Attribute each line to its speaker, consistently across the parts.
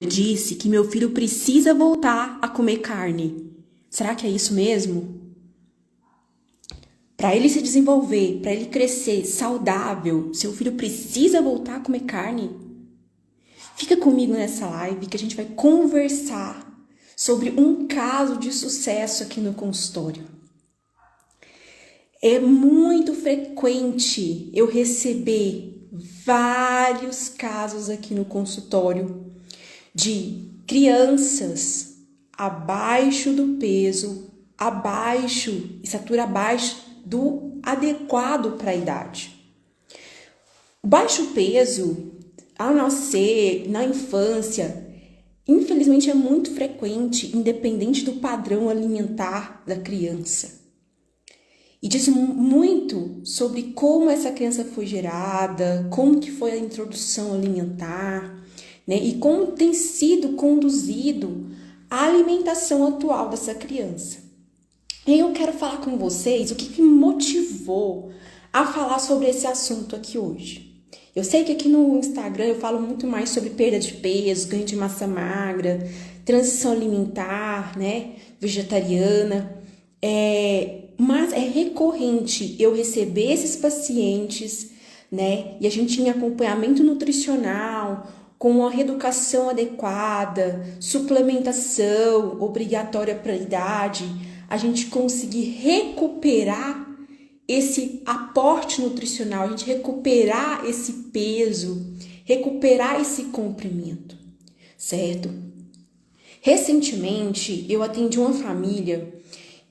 Speaker 1: Disse que meu filho precisa voltar a comer carne. Será que é isso mesmo? Para ele se desenvolver, para ele crescer saudável, seu filho precisa voltar a comer carne? Fica comigo nessa live que a gente vai conversar sobre um caso de sucesso aqui no consultório. É muito frequente eu receber vários casos aqui no consultório de crianças abaixo do peso, estatura abaixo do adequado para a idade. O baixo peso, ao nascer, na infância, infelizmente é muito frequente, independente do padrão alimentar da criança. E diz muito sobre como essa criança foi gerada, como que foi a introdução alimentar, né? E como tem sido conduzido a alimentação atual dessa criança. E eu quero falar com vocês o que me motivou a falar sobre esse assunto aqui hoje. Eu sei que aqui no Instagram eu falo muito mais sobre perda de peso, ganho de massa magra, transição alimentar, né, vegetariana, mas é recorrente eu receber esses pacientes, né, e a gente em acompanhamento nutricional, com a reeducação adequada, suplementação obrigatória para a idade, a gente conseguir recuperar esse aporte nutricional, a gente recuperar esse peso, recuperar esse comprimento, certo? Recentemente, eu atendi uma família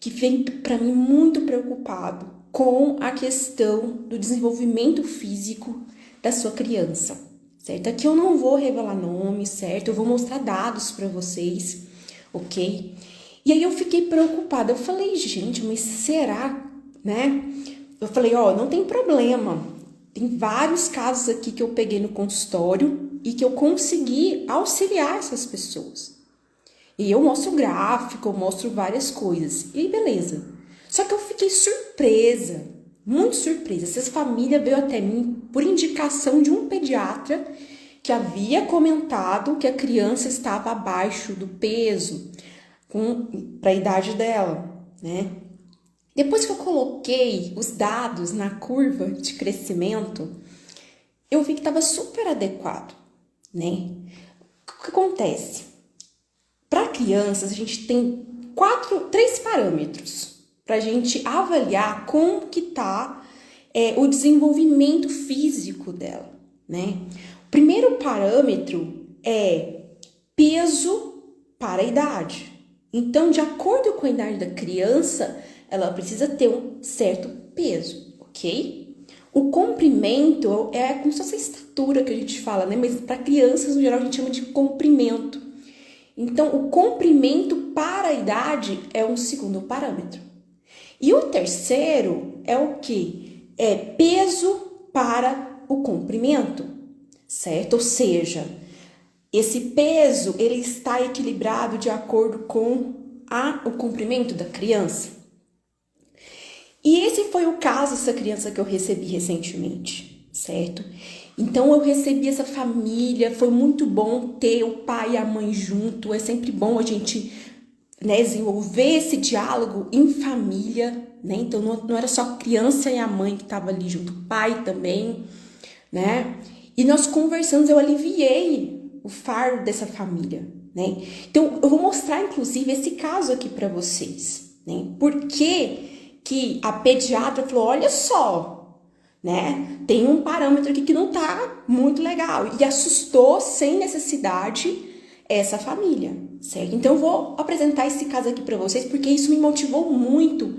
Speaker 1: que veio para mim muito preocupado com a questão do desenvolvimento físico da sua criança, certo? Aqui eu não vou revelar nome, certo? Eu vou mostrar dados para vocês, ok? E aí eu fiquei preocupada, eu falei, gente, mas será, né? Eu falei, não tem problema, tem vários casos aqui que eu peguei no consultório e que eu consegui auxiliar essas pessoas. E eu mostro gráfico, eu mostro várias coisas. E aí, beleza. Só que eu fiquei surpresa, muito surpresa. Essa família veio até mim por indicação de um pediatra que havia comentado que a criança estava abaixo do peso para a idade dela, né? Depois que eu coloquei os dados na curva de crescimento, eu vi que estava super adequado, né? O que acontece? Para crianças, a gente tem três parâmetros para a gente avaliar como que está o desenvolvimento físico dela, né? O primeiro parâmetro é peso para a idade. Então, de acordo com a idade da criança, ela precisa ter um certo peso, ok? O comprimento é como se fosse a estatura que a gente fala, né? Mas para crianças, no geral, a gente chama de comprimento. Então, o comprimento para a idade é um segundo parâmetro. E o terceiro é o quê? É peso para o comprimento, certo? Ou seja, esse peso ele está equilibrado de acordo com o comprimento da criança. E esse foi o caso dessa criança que eu recebi recentemente, certo? Então eu recebi essa família, foi muito bom ter o pai e a mãe junto, é sempre bom a gente, né, desenvolver esse diálogo em família, né? Então não era só a criança e a mãe que estavam ali junto, o pai também, né? E nós conversamos, eu aliviei o fardo dessa família, né? Então eu vou mostrar inclusive esse caso aqui para vocês, né? Por que a pediatra falou, olha só, né? Tem um parâmetro aqui que não tá muito legal e assustou sem necessidade essa família, certo? Então eu vou apresentar esse caso aqui para vocês porque isso me motivou muito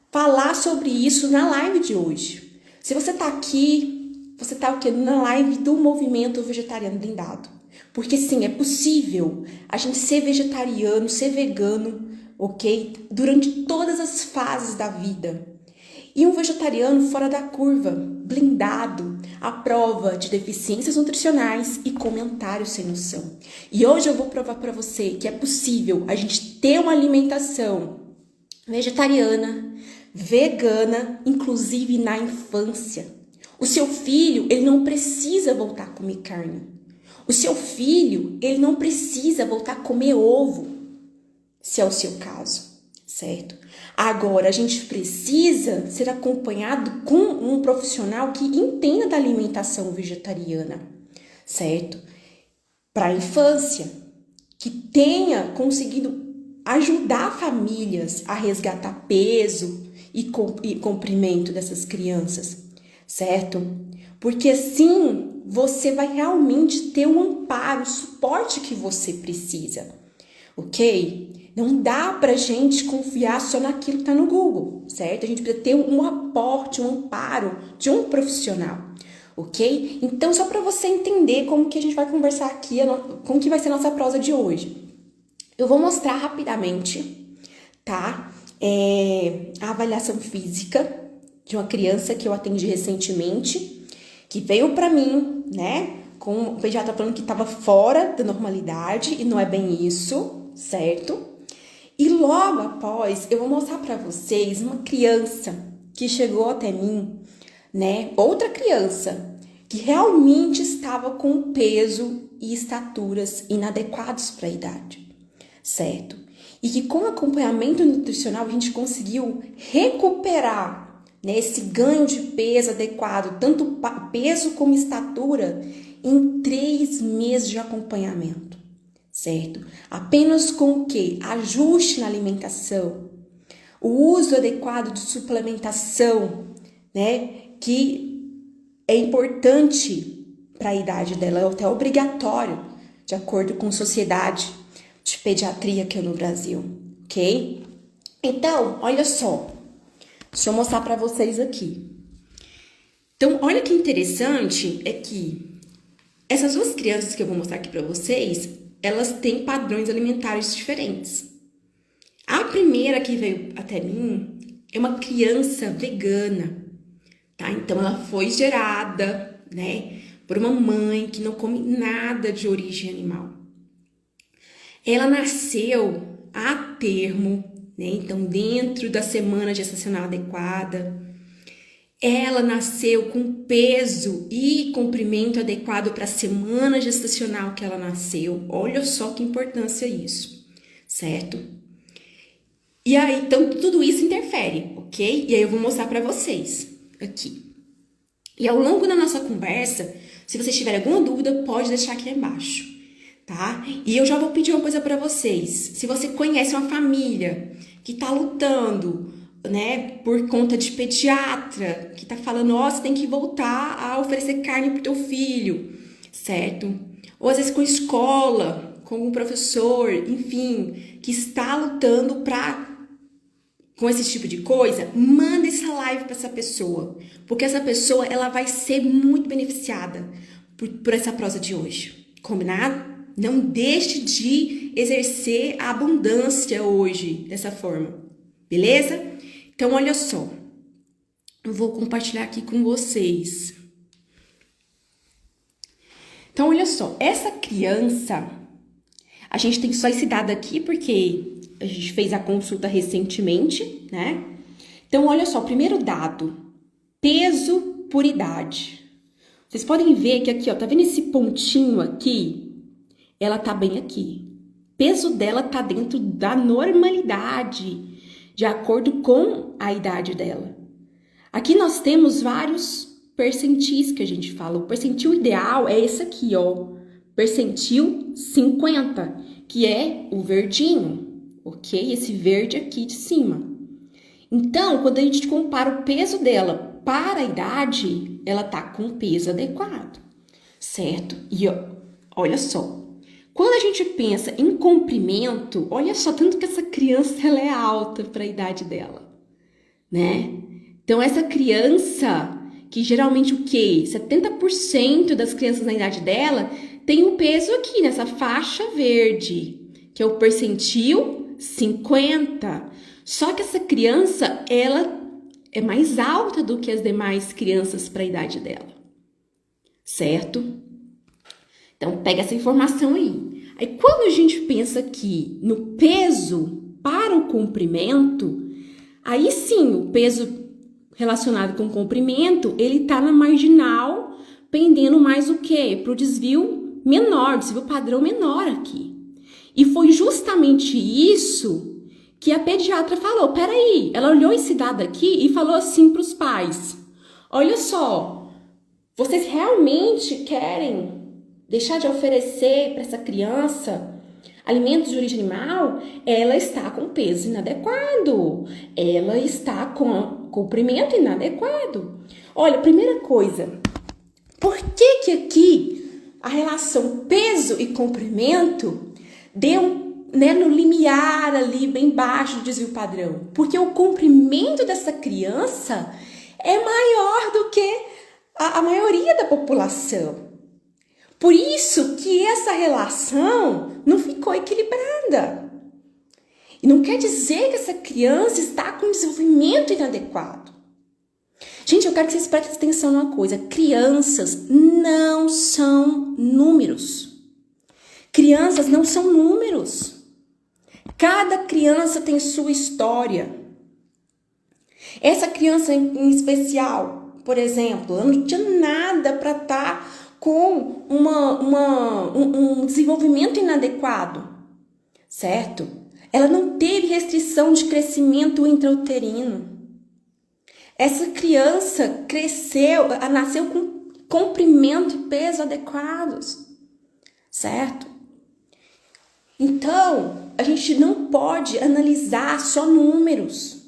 Speaker 1: falar sobre isso na live de hoje. Se você tá aqui, você tá o quê? Na live do Movimento Vegetariano Blindado. Porque sim, é possível a gente ser vegetariano, ser vegano, ok? Durante todas as fases da vida. E um vegetariano fora da curva, blindado, à prova de deficiências nutricionais e comentários sem noção. E hoje eu vou provar para você que é possível a gente ter uma alimentação vegetariana, vegana, inclusive na infância. O seu filho, ele não precisa voltar a comer carne. O seu filho, ele não precisa voltar a comer ovo, se é o seu caso, certo? Agora, a gente precisa ser acompanhado com um profissional que entenda da alimentação vegetariana, certo? Para a infância, que tenha conseguido ajudar famílias a resgatar peso e comprimento dessas crianças, certo? Porque assim você vai realmente ter o amparo, o suporte que você precisa, ok? Não dá pra gente confiar só naquilo que tá no Google, certo? A gente precisa ter um aporte, um amparo de um profissional, ok? Então, só para você entender como que a gente vai conversar aqui, como que vai ser a nossa prosa de hoje. Eu vou mostrar rapidamente, tá? A avaliação física de uma criança que eu atendi recentemente, que veio para mim, né? Com o pediatra falando que estava fora da normalidade, e não é bem isso, certo? E logo após, eu vou mostrar para vocês uma criança que chegou até mim, né? Outra criança que realmente estava com peso e estaturas inadequados para a idade, certo? E que com acompanhamento nutricional a gente conseguiu recuperar, né, esse ganho de peso adequado, tanto peso como estatura, em 3 meses de acompanhamento, certo? Apenas com o quê? Ajuste na alimentação, o uso adequado de suplementação, né, que é importante para a idade dela, é até obrigatório, de acordo com a sociedade de pediatria aqui no Brasil, ok? Então, olha só, deixa eu mostrar para vocês aqui. Então, olha que interessante é que essas 2 crianças que eu vou mostrar aqui para vocês, elas têm padrões alimentares diferentes. A primeira que veio até mim é uma criança vegana, tá? Então, ela foi gerada, né, por uma mãe que não come nada de origem animal. Ela nasceu a termo, né? Então, dentro da semana gestacional adequada. Ela nasceu com peso e comprimento adequado para a semana gestacional que ela nasceu. Olha só que importância isso, certo? E aí, então, tudo isso interfere, ok? E aí eu vou mostrar para vocês aqui. E ao longo da nossa conversa, se vocês tiverem alguma dúvida, pode deixar aqui embaixo, tá? E eu já vou pedir uma coisa para vocês. Se você conhece uma família que tá lutando, né, por conta de pediatra, que tá falando, ó, você tem que voltar a oferecer carne pro teu filho, certo? Ou às vezes com escola, com um professor, enfim, que está lutando com esse tipo de coisa, manda essa live para essa pessoa, porque essa pessoa, ela vai ser muito beneficiada por essa prosa de hoje, combinado? Não deixe de exercer a abundância hoje dessa forma, beleza? Então, olha só, eu vou compartilhar aqui com vocês. Então, olha só, essa criança, a gente tem só esse dado aqui porque a gente fez a consulta recentemente, né? Então, olha só, primeiro dado, peso por idade. Vocês podem ver que aqui, ó, tá vendo esse pontinho aqui? Ela tá bem aqui. O peso dela tá dentro da normalidade, de acordo com a idade dela. Aqui nós temos vários percentis que a gente fala. O percentil ideal é esse aqui, ó. Percentil 50, que é o verdinho, ok? Esse verde aqui de cima. Então, quando a gente compara o peso dela para a idade, ela tá com o peso adequado, certo? E ó, olha só. Quando a gente pensa em comprimento, olha só, tanto que essa criança ela é alta para a idade dela, né? Então, essa criança, que geralmente o quê? 70% das crianças na idade dela tem um peso aqui, nessa faixa verde, que é o percentil 50. Só que essa criança, ela é mais alta do que as demais crianças para a idade dela, certo? Então, pega essa informação aí. Aí, quando a gente pensa aqui no peso para o comprimento, aí sim, o peso relacionado com o comprimento, ele tá na marginal, pendendo mais o quê? Para o desvio menor, desvio padrão menor aqui. E foi justamente isso que a pediatra falou. Peraí, ela olhou esse dado aqui e falou assim para os pais: olha só, vocês realmente querem deixar de oferecer para essa criança alimentos de origem animal? Ela está com peso inadequado, ela está com comprimento inadequado. Olha, primeira coisa, por que aqui a relação peso e comprimento deu, né, no limiar ali bem baixo do desvio padrão? Porque o comprimento dessa criança é maior do que a maioria da população. Por isso que essa relação não ficou equilibrada. E não quer dizer que essa criança está com desenvolvimento inadequado. Gente, eu quero que vocês prestem atenção numa coisa. Crianças não são números. Crianças não são números. Cada criança tem sua história. Essa criança em especial, por exemplo, ela não tinha nada para estar com um desenvolvimento inadequado, certo? Ela não teve restrição de crescimento intrauterino. Essa criança nasceu com comprimento e peso adequados, certo? Então, a gente não pode analisar só números.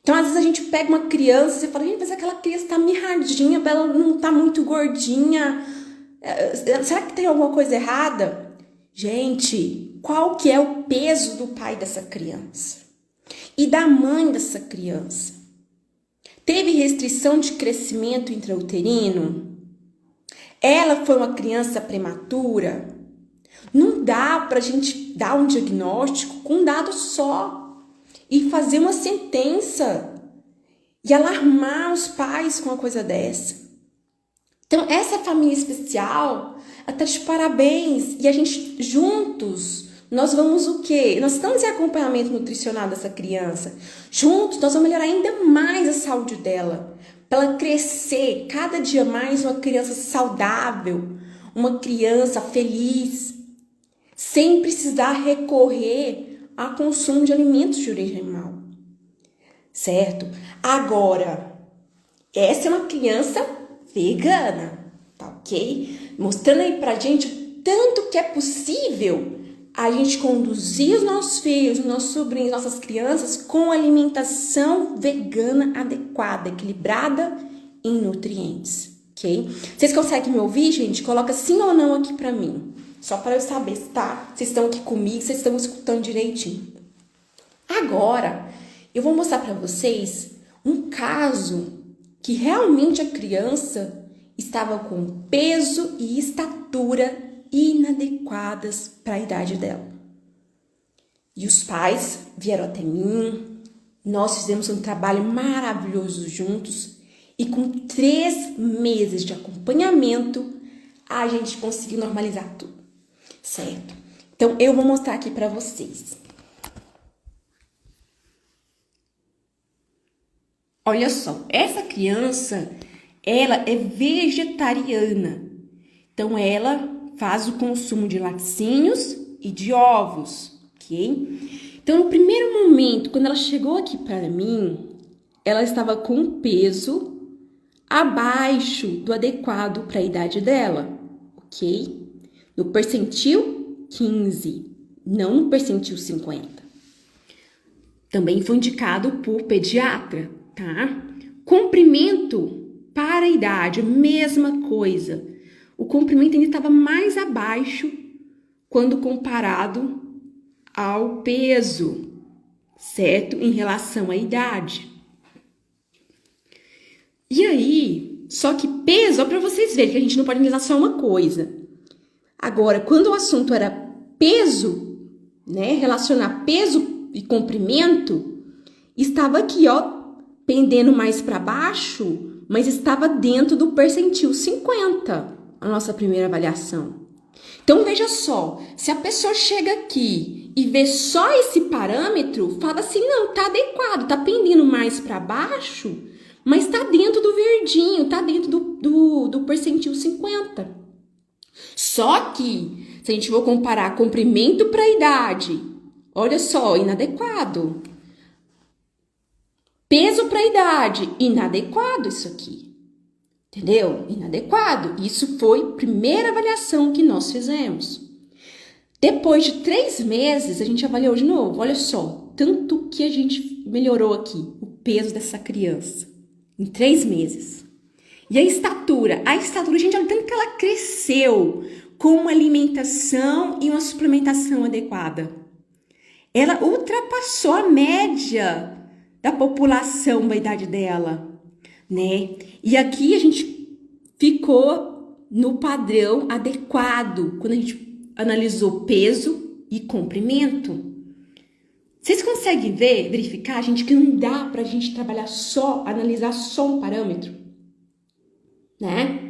Speaker 1: Então, às vezes a gente pega uma criança e fala: mas aquela criança tá mirradinha, ela não tá muito gordinha. Será que tem alguma coisa errada? Gente, qual que é o peso do pai dessa criança? E da mãe dessa criança? Teve restrição de crescimento intrauterino? Ela foi uma criança prematura? Não dá pra gente dar um diagnóstico com um dado só e fazer uma sentença e alarmar os pais com uma coisa dessa. Então, essa família especial, ela tá de parabéns. E a gente, juntos, nós vamos o quê? Nós estamos em acompanhamento nutricional dessa criança. Juntos, nós vamos melhorar ainda mais a saúde dela. Para ela crescer cada dia mais uma criança saudável, uma criança feliz, sem precisar recorrer a consumo de alimentos de origem animal, certo? Agora, essa é uma criança vegana, tá ok? Mostrando aí pra gente o tanto que é possível a gente conduzir os nossos filhos, os nossos sobrinhos, nossas crianças com alimentação vegana adequada, equilibrada em nutrientes, ok? Vocês conseguem me ouvir, gente? Coloca sim ou não aqui pra mim. Só para eu saber se vocês estão aqui comigo, vocês estão escutando direitinho. Agora, eu vou mostrar para vocês um caso que realmente a criança estava com peso e estatura inadequadas para a idade dela. E os pais vieram até mim, nós fizemos um trabalho maravilhoso juntos e com 3 meses de acompanhamento, a gente conseguiu normalizar tudo. Certo? Então, eu vou mostrar aqui para vocês. Olha só, essa criança, ela é vegetariana. Então, ela faz o consumo de laticínios e de ovos, ok? Então, no primeiro momento, quando ela chegou aqui para mim, ela estava com um peso abaixo do adequado para a idade dela, ok? No percentil 15, não no percentil 50. Também foi indicado por pediatra, tá? Comprimento para a idade, mesma coisa. O comprimento ainda estava mais abaixo quando comparado ao peso, certo? Em relação à idade. E aí, só que peso, ó, para vocês verem que a gente não pode analisar só uma coisa. Agora, quando o assunto era peso, né, relacionar peso e comprimento, estava aqui, ó, pendendo mais para baixo, mas estava dentro do percentil 50, a nossa primeira avaliação. Então, veja só, se a pessoa chega aqui e vê só esse parâmetro, fala assim, não, tá adequado, tá pendendo mais para baixo, mas tá dentro do verdinho, tá dentro do percentil 50. Só que, se a gente for comparar comprimento para idade, olha só, inadequado. Peso para idade, inadequado isso aqui. Entendeu? Inadequado. Isso foi a primeira avaliação que nós fizemos. Depois de 3 meses, a gente avaliou de novo. Olha só, tanto que a gente melhorou aqui o peso dessa criança em 3 meses. E a estatura? A estatura, gente, olha o tanto que ela cresceu com uma alimentação e uma suplementação adequada. Ela ultrapassou a média da população da idade dela, né? E aqui a gente ficou no padrão adequado quando a gente analisou peso e comprimento. Vocês conseguem verificar, gente, que não dá pra gente trabalhar analisar só um parâmetro, né?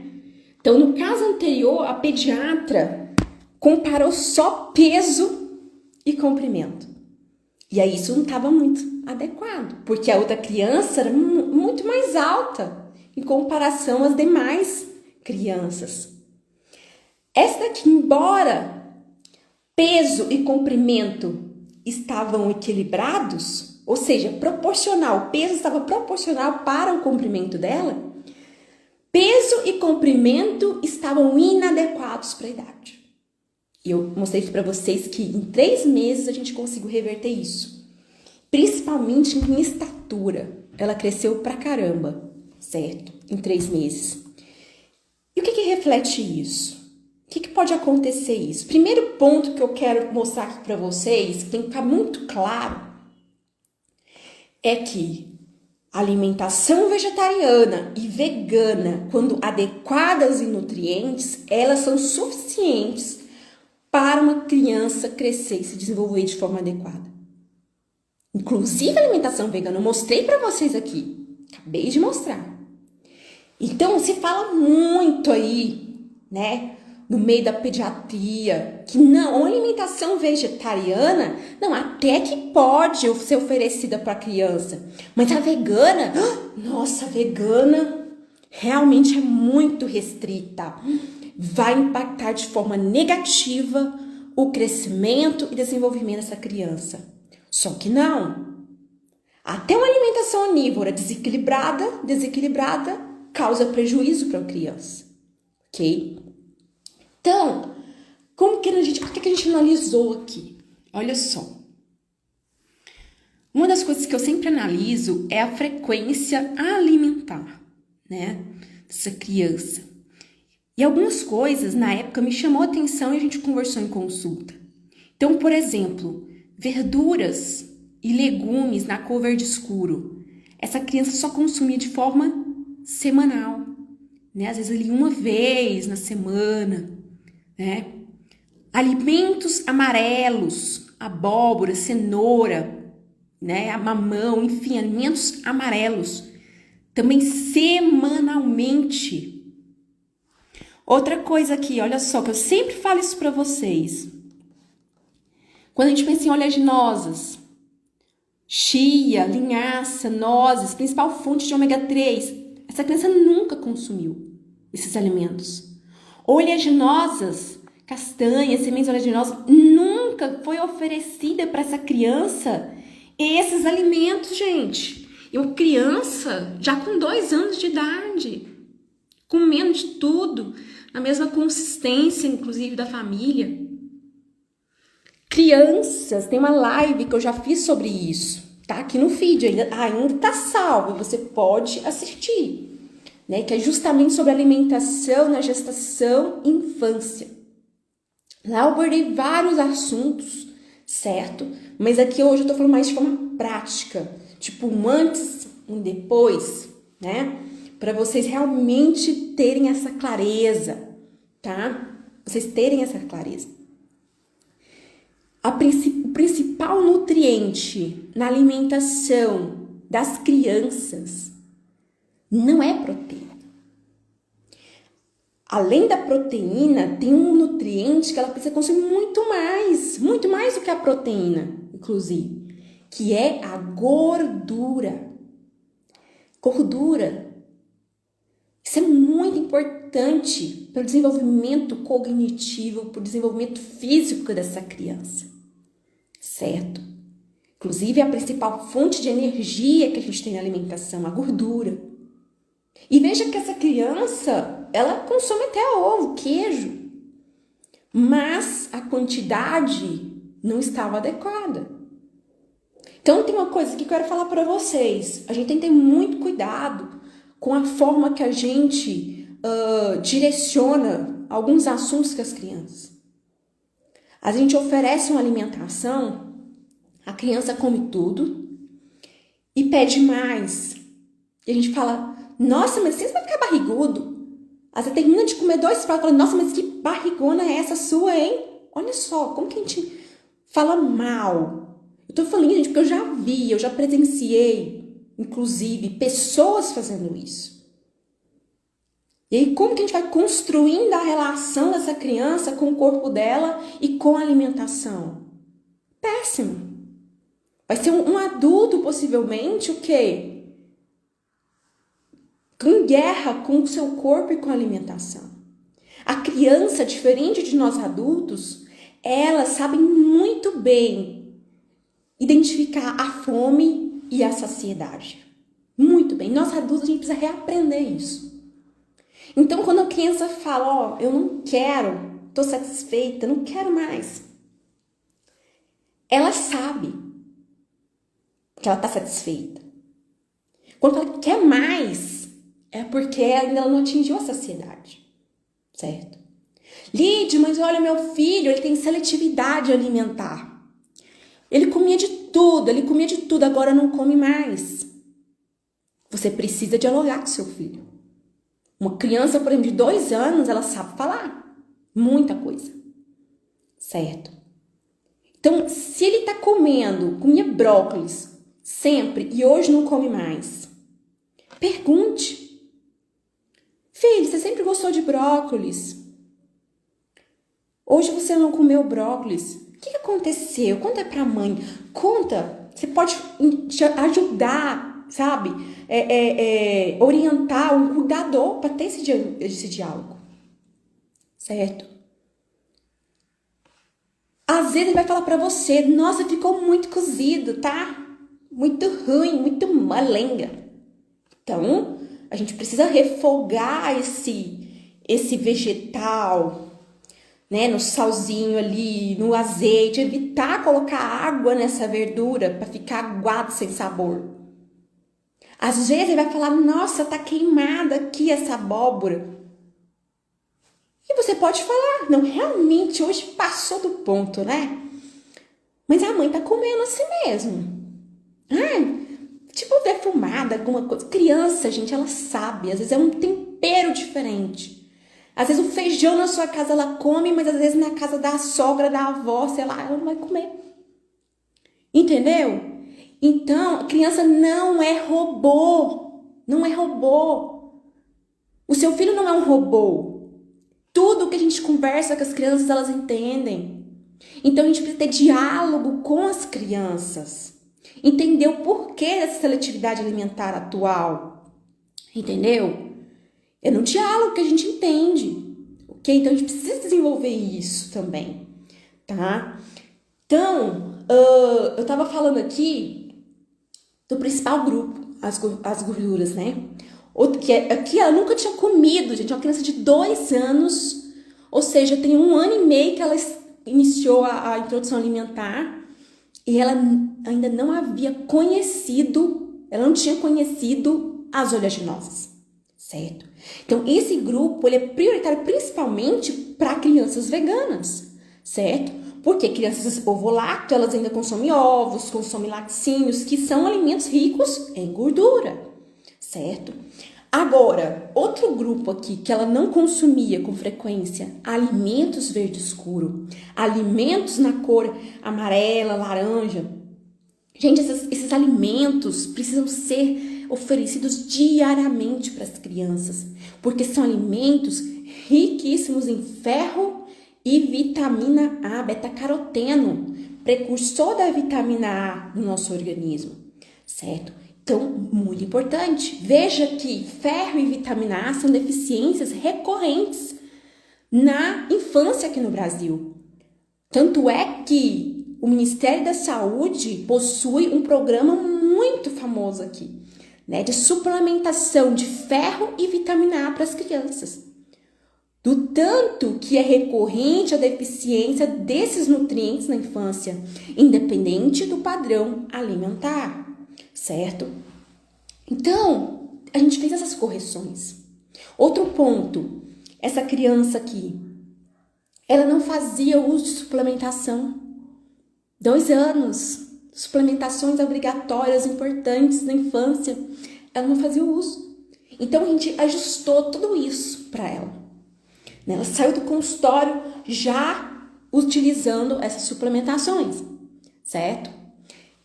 Speaker 1: Então, no caso anterior, a pediatra comparou só peso e comprimento. E aí isso não estava muito adequado, porque a outra criança era muito mais alta em comparação às demais crianças. Essa daqui, embora peso e comprimento estavam equilibrados, ou seja, proporcional, o peso estava proporcional para o comprimento dela, peso e comprimento estavam inadequados para a idade. E eu mostrei para vocês que em 3 meses a gente conseguiu reverter isso. Principalmente em estatura. Ela cresceu pra caramba, certo? Em 3 meses. E o que reflete isso? O que pode acontecer isso? Primeiro ponto que eu quero mostrar aqui para vocês, que tem que ficar muito claro, é que a alimentação vegetariana e vegana, quando adequadas em nutrientes, elas são suficientes para uma criança crescer e se desenvolver de forma adequada. Inclusive a alimentação vegana, eu mostrei para vocês aqui. Acabei de mostrar. Então, se fala muito aí, né, no meio da pediatria, que não, a alimentação vegetariana, não, até que pode ser oferecida para a criança. Mas a vegana, nossa, a vegana realmente é muito restrita. Vai impactar de forma negativa o crescimento e desenvolvimento dessa criança. Só que não. Até uma alimentação onívora desequilibrada causa prejuízo para a criança. Ok? Então, por que a gente analisou aqui? Olha só. Uma das coisas que eu sempre analiso é a frequência alimentar, né, dessa criança. E algumas coisas, na época, me chamou a atenção e a gente conversou em consulta. Então, por exemplo, verduras e legumes na cor verde escuro. Essa criança só consumia de forma semanal, né? Às vezes ali uma vez na semana, né? Alimentos amarelos, abóbora, cenoura, né? Mamão, enfim, alimentos amarelos. Também semanalmente. Outra coisa aqui, olha só, que eu sempre falo isso para vocês. Quando a gente pensa em oleaginosas, chia, linhaça, nozes, principal fonte de ômega 3, essa criança nunca consumiu esses alimentos. Oleaginosas, castanhas, sementes oleaginosas, nunca foi oferecida para essa criança esses alimentos, gente. E uma criança já com 2 anos de idade, comendo de tudo, na mesma consistência, inclusive, da família. Crianças, tem uma live que eu já fiz sobre isso, tá aqui no feed, ainda tá salvo, você pode assistir, né? Que é justamente sobre alimentação na gestação e infância. Lá eu abordei vários assuntos, certo? Mas aqui hoje eu tô falando mais de forma prática, tipo um antes, um depois, né? Para vocês realmente terem essa clareza, tá? Vocês terem essa clareza. O principal nutriente na alimentação das crianças não é proteína. Além da proteína, tem um nutriente que ela precisa consumir muito mais do que a proteína, inclusive, que é a gordura. Gordura. Isso é muito importante para o desenvolvimento cognitivo, para o desenvolvimento físico dessa criança, certo? Inclusive, a principal fonte de energia que a gente tem na alimentação, a gordura. E veja que essa criança, ela consome até ovo, queijo, mas a quantidade não estava adequada. Então, tem uma coisa que eu quero falar para vocês. A gente tem que ter muito cuidado com a forma que a gente direciona alguns assuntos com as crianças. A gente oferece uma alimentação, a criança come tudo e pede mais. E a gente fala, nossa, mas você vai ficar barrigudo. Aí você termina de comer 2 pratos e fala, nossa, mas que barrigona é essa sua, hein? Olha só, como que a gente fala mal. Eu tô falando, gente, porque eu já presenciei, inclusive, pessoas fazendo isso. E aí, como que a gente vai construindo a relação dessa criança com o corpo dela e com a alimentação? Péssimo. Vai ser um adulto, possivelmente, o quê? Em guerra com o seu corpo e com a alimentação. A criança, diferente de nós adultos, elas sabem muito bem identificar a fome e a saciedade. Muito bem. Nós adultos, a gente precisa reaprender isso. Então, quando a criança fala, eu não quero, tô satisfeita, não quero mais. Ela sabe que ela tá satisfeita. Quando ela quer mais, é porque ainda ela não atingiu a saciedade. Certo? Lídia, mas olha, meu filho, ele tem seletividade alimentar. Ele comia de tudo, agora não come mais. Você precisa dialogar com seu filho. Uma criança, por exemplo, de 2 anos, ela sabe falar muita coisa. Certo? Então, se ele tá comia brócolis sempre e hoje não come mais, pergunte. Filho, você sempre gostou de brócolis. Hoje você não comeu brócolis. O que aconteceu? Conta pra mãe. Conta. Você pode ajudar, sabe? Orientar um cuidador para ter esse diálogo. Certo? Às vezes ele vai falar pra você, nossa, ficou muito cozido, tá? Muito ruim, muito malenga. Então, a gente precisa refogar esse vegetal, né, no salzinho ali, no azeite, evitar colocar água nessa verdura para ficar aguado, sem sabor. Às vezes ele vai falar, nossa, tá queimada aqui essa abóbora. E você pode falar, não, realmente hoje passou do ponto, né? Mas a mãe tá comendo assim mesmo. Tipo defumada, alguma coisa. Criança, gente, ela sabe, às vezes é um tempero diferente. Às vezes o feijão na sua casa ela come, mas às vezes na casa da sogra, da avó, sei lá, ela não vai comer. Entendeu? Então, a criança não é robô. Não é robô. O seu filho não é um robô. Tudo que a gente conversa com as crianças, elas entendem. Então, a gente precisa ter diálogo com as crianças. Entender o porquê dessa seletividade alimentar atual. Entendeu? É no diálogo que a gente entende, ok? Então, a gente precisa desenvolver isso também, tá? Então, eu tava falando aqui do principal grupo, as gorduras, né? Aqui ela nunca tinha comido, gente, uma criança de 2 anos, ou seja, tem 1 ano e meio que ela iniciou a introdução alimentar e ela ainda não havia conhecido, ela não tinha conhecido as oleaginosas, certo? Então, esse grupo ele é prioritário principalmente para crianças veganas, certo? Porque crianças ovo-lacto, elas ainda consomem ovos, consomem laticínios, que são alimentos ricos em gordura, certo? Agora, outro grupo aqui que ela não consumia com frequência, alimentos verde escuro, alimentos na cor amarela, laranja. Gente, esses alimentos precisam ser oferecidos diariamente para as crianças, porque são alimentos riquíssimos em ferro e vitamina A, beta-caroteno, precursor da vitamina A no nosso organismo, certo? Então, muito importante. Veja que ferro e vitamina A são deficiências recorrentes na infância aqui no Brasil. Tanto é que o Ministério da Saúde possui um programa muito famoso aqui, né, de suplementação de ferro e vitamina A para as crianças. Do tanto que é recorrente a deficiência desses nutrientes na infância, independente do padrão alimentar, certo? Então, a gente fez essas correções. Outro ponto, essa criança aqui, ela não fazia uso de suplementação. 2 anos, suplementações obrigatórias importantes na infância, ela não fazia uso. Então, a gente ajustou tudo isso para ela. Ela saiu do consultório já utilizando essas suplementações, certo?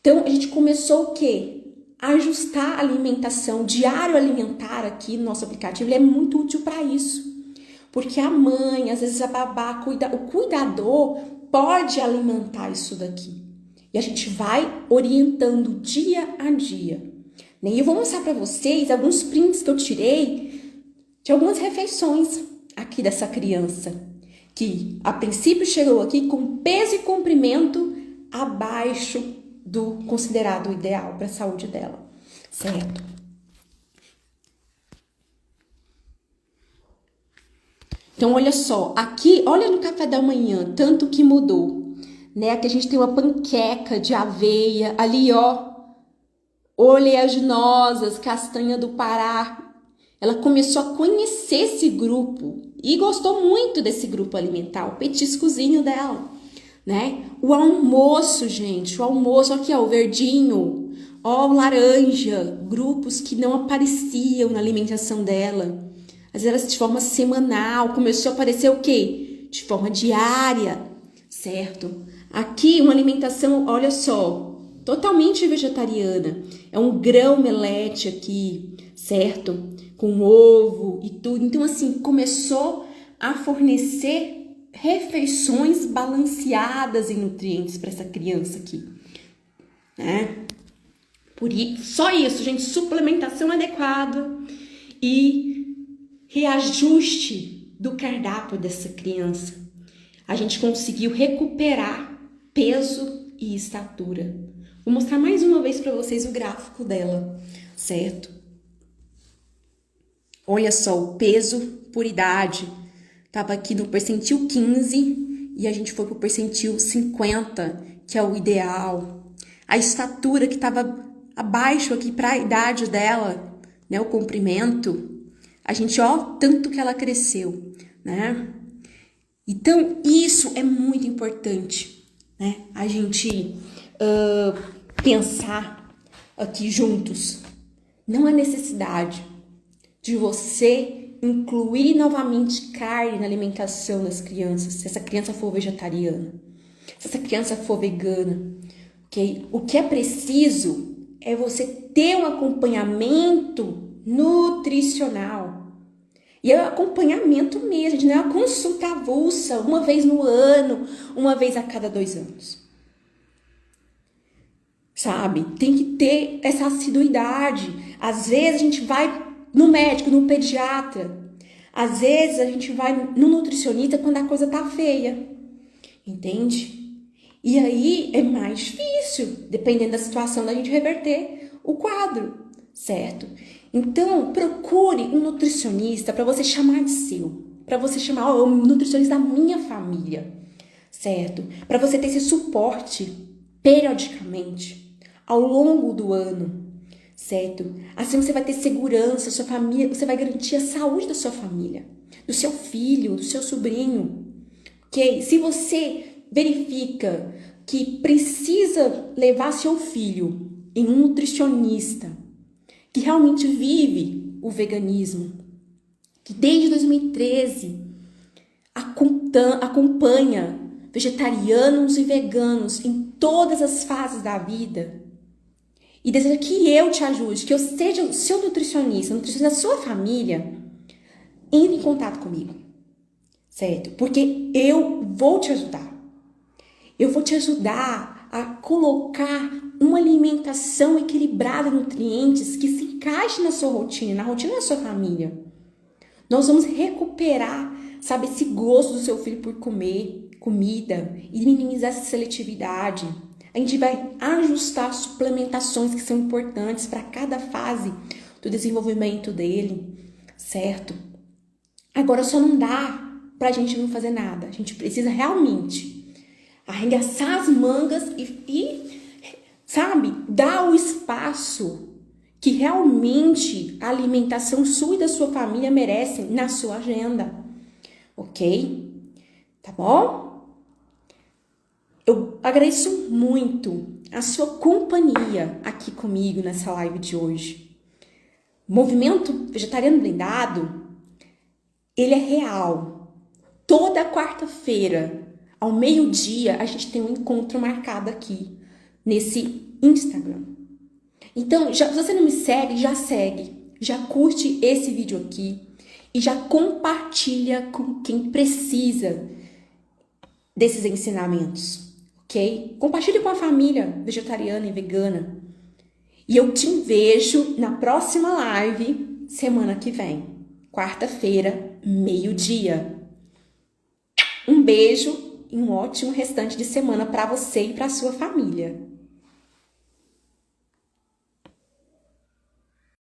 Speaker 1: Então, a gente começou o quê? A ajustar a alimentação, diário alimentar aqui no nosso aplicativo, ele é muito útil para isso. Porque a mãe, às vezes a babá, o cuidador pode alimentar isso daqui. E a gente vai orientando dia a dia. E eu vou mostrar para vocês alguns prints que eu tirei de algumas refeições aqui dessa criança, que a princípio chegou aqui com peso e comprimento abaixo do considerado ideal para a saúde dela, certo? Então, olha só, aqui, olha no café da manhã, tanto que mudou, né? Aqui a gente tem uma panqueca de aveia, ali, ó, oleaginosas, castanha do Pará. Ela começou a conhecer esse grupo e gostou muito desse grupo alimentar, o petiscozinho dela, né? O almoço, gente, o almoço, aqui, ó, o verdinho, ó, o laranja, grupos que não apareciam na alimentação dela. Às vezes de forma semanal, começou a aparecer o quê? De forma diária, certo? Aqui uma alimentação, olha só, totalmente vegetariana. É um grão melete aqui, certo? Com ovo e tudo. Então, assim, começou a fornecer refeições balanceadas em nutrientes para essa criança aqui, né? Só isso, gente, suplementação adequada e reajuste do cardápio dessa criança. A gente conseguiu recuperar peso e estatura. Vou mostrar mais uma vez para vocês o gráfico dela, certo? Olha só, o peso por idade. Tava aqui no percentil 15 e a gente foi pro percentil 50, que é o ideal. A estatura que tava abaixo aqui para a idade dela, né, o comprimento. A gente, ó, tanto que ela cresceu, né? Então, isso é muito importante, né? A gente pensar aqui juntos. Não há necessidade de você incluir novamente carne na alimentação das crianças, se essa criança for vegetariana, se essa criança for vegana, ok? O que é preciso é você ter um acompanhamento nutricional. E é um acompanhamento mesmo, não é uma consulta avulsa, uma vez no ano, uma vez a cada 2 anos. Sabe? Tem que ter essa assiduidade. Às vezes a gente vai no médico, no pediatra. Às vezes a gente vai no nutricionista quando a coisa tá feia. Entende? E aí é mais difícil, dependendo da situação, da gente reverter o quadro, certo? Então, procure um nutricionista para você chamar de seu, para você chamar um nutricionista da minha família, certo? Para você ter esse suporte periodicamente, ao longo do ano, certo? Assim você vai ter segurança, sua família, você vai garantir a saúde da sua família, do seu filho, do seu sobrinho, ok? Se você verifica que precisa levar seu filho em um nutricionista que realmente vive o veganismo, que desde 2013 acompanha vegetarianos e veganos em todas as fases da vida, e deseja que eu te ajude, que eu seja o seu nutricionista, nutricionista da sua família, entre em contato comigo, certo? Porque eu vou te ajudar. Eu vou te ajudar a colocar uma alimentação equilibrada, nutrientes, que se encaixe na sua rotina, na rotina da sua família. Nós vamos recuperar, sabe, esse gosto do seu filho por comer comida e minimizar essa seletividade. A gente vai ajustar suplementações que são importantes para cada fase do desenvolvimento dele, certo? Agora só não dá pra gente não fazer nada. A gente precisa realmente arregaçar as mangas e sabe, dar o espaço que realmente a alimentação sua e da sua família merecem na sua agenda, ok? Tá bom? Eu agradeço muito a sua companhia aqui comigo nessa live de hoje. O Movimento Vegetariano Blindado, ele é real. Toda quarta-feira, ao meio-dia, a gente tem um encontro marcado aqui nesse Instagram. Então, se você não me segue, já segue. Já curte esse vídeo aqui e já compartilha com quem precisa desses ensinamentos, ok? Compartilhe com a família vegetariana e vegana. E eu te vejo na próxima live semana que vem, quarta-feira, meio-dia. Um beijo e um ótimo restante de semana para você e para sua família.